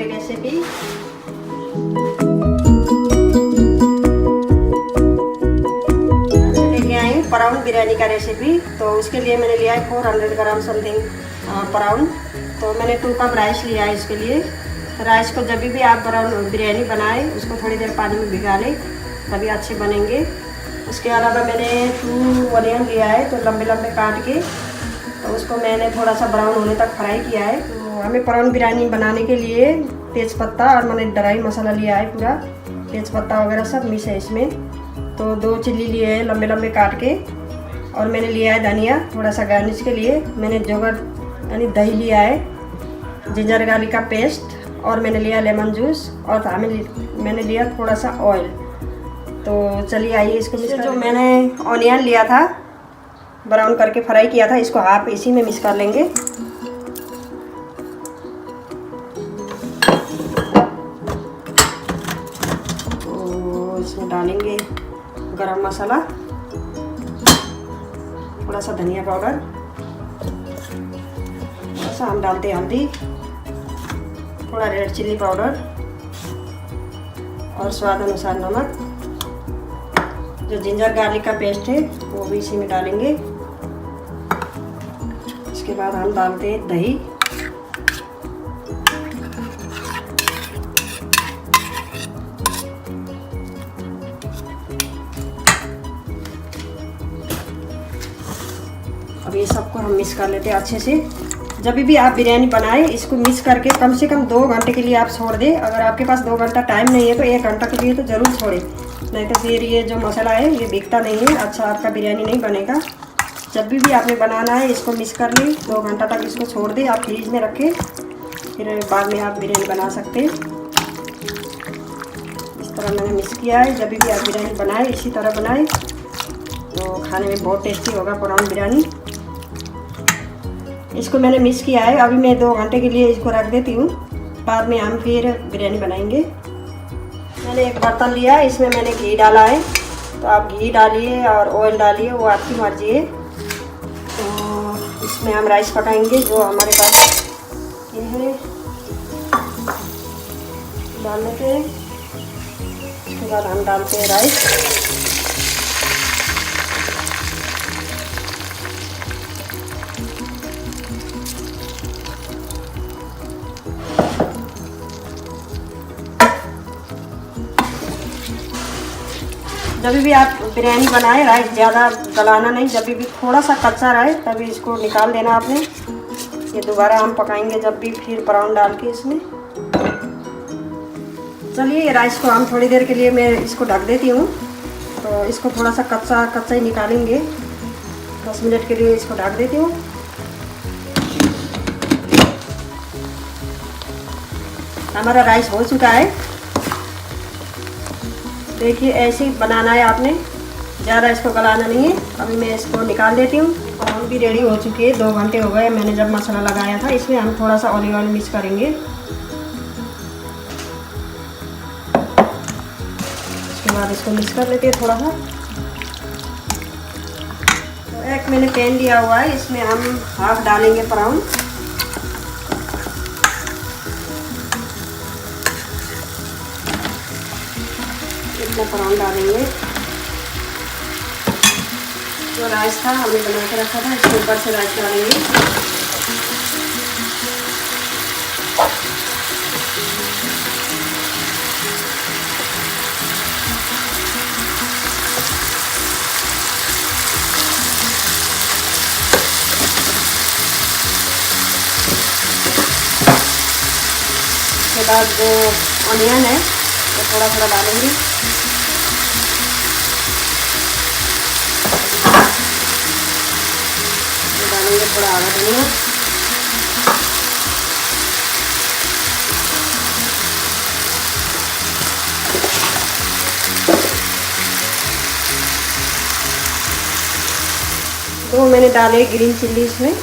वाली रेसिपी। लेके आई प्राउन बिरयानी का रेसिपी। तो उसके लिए मैंने लिया है 400 ग्राम समथिंग प्राउन। तो मैंने 2 कप राइस लिया है इसके लिए। राइस को जब भी आप प्राउन बिरयानी बनाएं उसको थोड़ी देर पानी में भिगा लें, तभी अच्छे बनेंगे। उसके अलावा मैंने 2 अनियन लिया है, तो लंबे लंबे काट के, तो उसको मैंने थोड़ा सा ब्राउन होने तक फ्राई किया है। तो हमें प्राउन बिरयानी बनाने के लिए तेज़पत्ता और मैंने ड्राई मसाला लिया है, पूरा तेज़पत्ता वगैरह सब मिक्स है इसमें। तो 2 चिल्ली लिए हैं लंबे लंबे काट के, और मैंने लिया है धनिया थोड़ा सा गार्निश के लिए। मैंने जोगर यानी दही लिया है, जिंजर गार्लिक का पेस्ट, और मैंने लिया लेमन जूस, और मैंने लिया थोड़ा सा ऑयल। तो चलिए आइए इसको मिक्स कर। जो मैंने ऑनियन लिया था ब्राउन करके फ्राई किया था, इसको हाफ इसी में मिक्स कर लेंगे। तो इसमें डालेंगे गरम मसाला, थोड़ा सा धनिया पाउडर, थोड़ा सा हम डालते हैं हल्दी, थोड़ा रेड चिल्ली पाउडर, और स्वाद अनुसार नमक। जो जिंजर गार्लिक का पेस्ट है वो भी इसी में डालेंगे। इसके बाद हम डालते हैं दही, अब ये सबको हम मिक्स कर लेते हैं अच्छे से। जब भी आप बिरयानी बनाएं इसको मिक्स करके कम से कम 2 घंटे के लिए आप छोड़ दें। अगर आपके पास 2 घंटा टाइम नहीं है तो 1 घंटा के लिए तो ज़रूर छोड़ें, नहीं तो फिर ये जो मसाला है ये बिकता नहीं है, अच्छा आपका बिरयानी नहीं बनेगा। जब भी आपने बनाना है इसको मिक्स कर लें, 2 घंटा तक इसको छोड़ दें, आप फ्रीज में रखें, फिर बाद में आप बिरयानी बना सकते हैं। इस तरह मैंने मिक्स किया है। जब भी आप बिरयानी बनाएं इसी तरह बनाएं तो खाने में बहुत टेस्टी होगा प्राउन बिरयानी। इसको मैंने मिक्स किया है, अभी मैं 2 घंटे के लिए इसको रख देती हूँ, बाद में हम फिर बिरयानी बनाएंगे। मैंने एक बर्तन लिया है, इसमें मैंने घी डाला है, तो आप घी डालिए और ऑयल डालिए, वो आपकी मर्जी है। तो इसमें हम राइस पकाएंगे जो हमारे पास ये है, डाल लेते हैं। उसके बाद हम डालते हैं राइस। जब भी आप बिरयानी बनाएं राइस ज़्यादा गलाना नहीं, जब भी थोड़ा सा कच्चा रहे तभी इसको निकाल देना आपने। ये दोबारा हम पकाएंगे जब भी फिर प्राउन डाल के इसमें। चलिए राइस को हम थोड़ी देर के लिए मैं इसको ढक देती हूँ। तो इसको थोड़ा सा कच्चा ही निकालेंगे, 10 मिनट के लिए इसको ढक देती हूँ। हमारा राइस हो चुका है, देखिए ऐसे ही बनाना है आपने, ज़्यादा इसको गलाना नहीं है। अभी मैं इसको निकाल देती हूँ। प्राउन भी रेडी हो चुकी है, 2 घंटे हो गए मैंने जब मसाला लगाया था। इसमें हम थोड़ा सा ऑलिव ऑयल मिक्स करेंगे। उसके बाद इसको मिक्स कर लेते हैं थोड़ा सा। तो एक मैंने पैन लिया हुआ है, इसमें हम हाफ डालेंगे प्राउन। इतना प्राउन डालेंगे। जो राइस था हमने बना के रखा था, इसके ऊपर से राइस डालेंगे। उसके बाद जो ऑनियन है वो थोड़ा थोड़ा डालेंगे। डालेंगे थोड़ा हरा धनिया, तो मैंने डाले ग्रीन चिल्ली इसमें,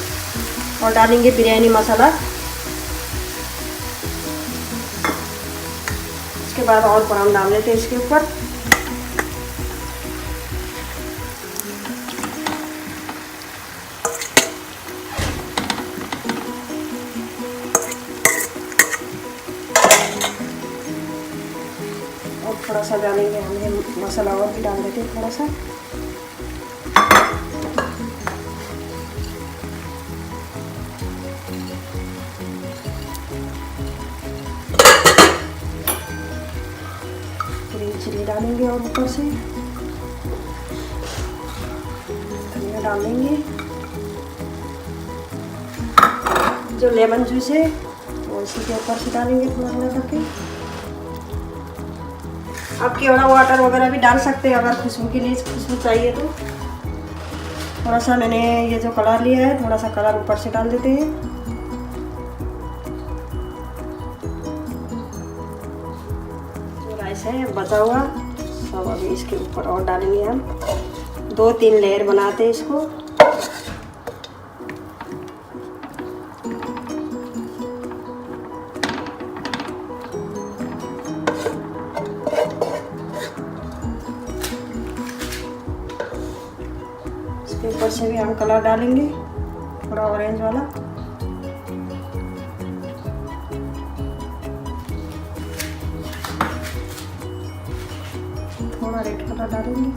और डालेंगे बिरयानी मसाला। इसके बाद और प्राउन डाल लेते हैं इसके ऊपर। थोड़ा सा डालेंगे हम मसाला और भी डाल देते हैं थोड़ा सा। ग्रीन चिली डालेंगे और ऊपर से धनिया डालेंगे। जो लेमन जूस है वो इसी के ऊपर से डालेंगे थोड़ा थोड़ा करके। आप केवड़ा वाटर वगैरह भी डाल सकते हैं अगर खुशबू के लिए खुशबू चाहिए तो। थोड़ा सा मैंने ये जो कलर लिया है थोड़ा सा कलर ऊपर से डाल देते हैं। जो राइस है बचा हुआ सब अभी इसके ऊपर और डालेंगे हम। 2-3 लेयर बनाते हैं इसको। इसके ऊपर से भी हम कलर डालेंगे थोड़ा ऑरेंज वाला। थोड़ा रेड कलर डालेंगे।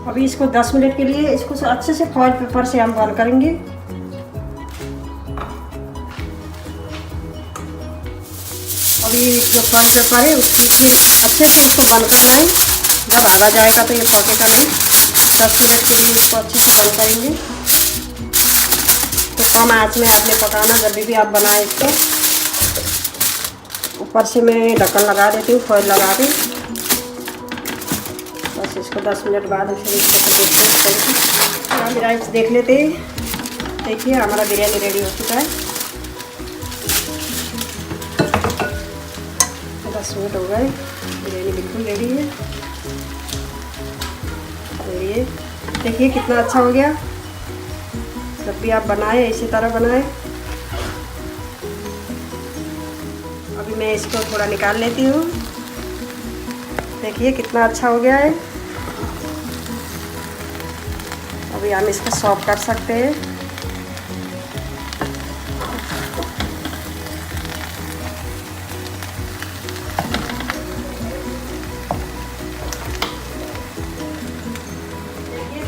अभी इसको 10 मिनट के लिए इसको अच्छे से फॉइल पेपर से हम बंद करेंगे। अभी जो फॉइल पेपर है उसके नीचे अच्छे से इसको बंद करना है। जब आगा जाएगा तो ये पकेगा नहीं। 10 मिनट के लिए इसको अच्छे से बंद करेंगे। तो कम आंच में आपने पकाना जब भी आप बनाएं इसको। ऊपर से मैं ढक्कन लगा देती हूँ फॉइल लगा के। बस इसको 10 मिनट बाद हम देखते हैं। हम राइस देख लेते हैं। देखिए हमारा बिरयानी रेडी हो चुका है। 10 मिनट हो गए, बिरयानी बिल्कुल रेडी है। और ये देखिए कितना अच्छा हो गया। जब भी आप बनाएं इसी तरह बनाएं। अभी मैं इसको थोड़ा निकाल लेती हूँ। देखिए कितना अच्छा हो गया है। अभी हम इसको सर्व कर सकते हैं।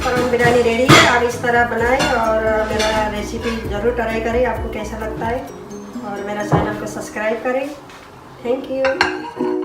प्रॉन बिरयानी रेडी है। आप इस तरह बनाएं और मेरा रेसिपी ज़रूर ट्राई करें। आपको कैसा लगता है और मेरा चैनल को सब्सक्राइब करें। Thank you.